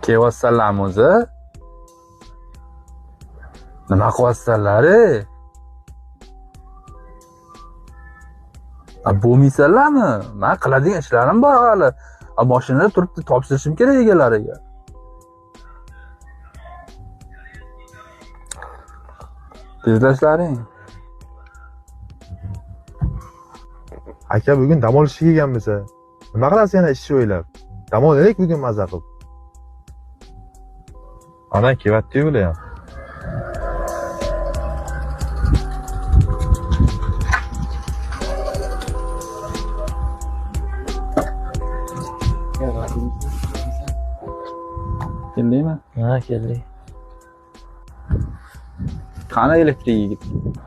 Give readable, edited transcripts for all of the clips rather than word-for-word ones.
Kelyapsanlarmi o'zi? Nima qilyapsanlar? Bo'lmaysanlarmi? Men qiladigan ishlarim bor hali. Mashinada turibdi, topshirishim kerak egalariga. Tezlashlaring. Aka bugun dam olishga kelganmiz. Nima qilasiz yana ishni o'ylab? Dam olaylik bugun mazza qilib. Ana kelyapti-yu ular ham. Keldingmi? Ha, keldik. Qani elektrik yigit?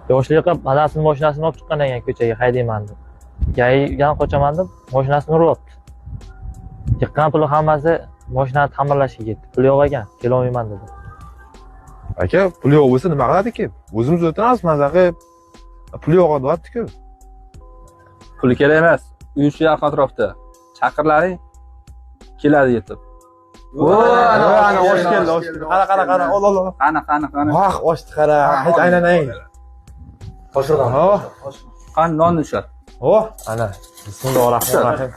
Yoshliqqa dadasini mashinasini olib chiqqan ekan ko'chaga haydayman deb. Gaydan qochaman deb mashinasini uryapti. Yiqqan puli hammasi mashinani ta'mirlashga ketdi. Pul yo'q ekan, kela olmayman dedi. Aka pul yo'q bo'lsa nima qiladi-ki? O'zimiz o'tiramiz mazza qilib. Pul yo'q deyapti-ku. Puli kerak emas. Uy shu yoq atrofda. Chaqirlaring keladi yetib. Ana osh keldi, osh keldi. Qara. Ol. Qani. Vah, oshni qara. Hech aylanay. Toshirdan. Qani nonni ushlat. Ana. Bismillahirrohmanirrohim.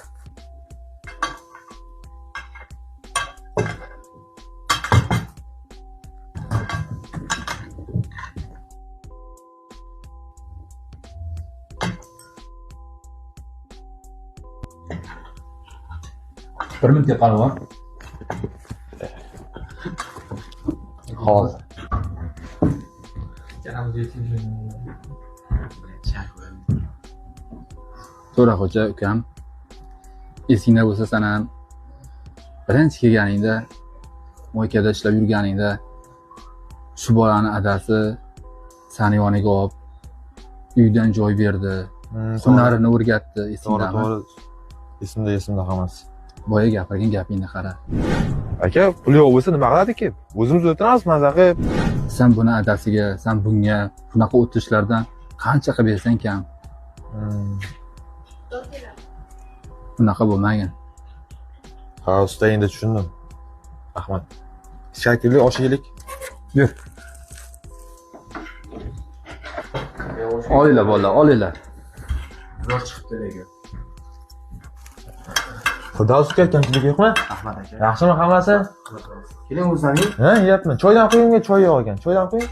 Bir minutga qaraman. Hozir. To'ra xo'ja ukam, esingda bo'lsa san ham birinchi kelganingda, mo'ykada ishlab yurganingda shu bolani adasi sani yoniga olib uydan joy berdi, hunarini o'rgatdi, esingdami? To'g'ri. Esimda hammasi. Boya gapirgan gapingni qara. Aka pul yo'q bo'lsa nima qiladi-ki? O'zimiz o'tiramiz mazza qilib. Sen buni adasiga, sen bunga bunaqa o'tirishlardan qancha qilib bersang kam. Bunaqa bo'lmagan. Ha, usta endi tushundim. Rahmat. Shakilli osh yedik. Yur. Olinglar bolalar, olinglar. Zo'r chiqibdi lekin. Xudo ustiga kamchilik yo'qmi? Rahmat aka. Yaxshimi hammasi? Keling o'zlaring. Ha, yeyapman. Choydan qo'yingga choy yo'q ekan. Choydan qo'ying.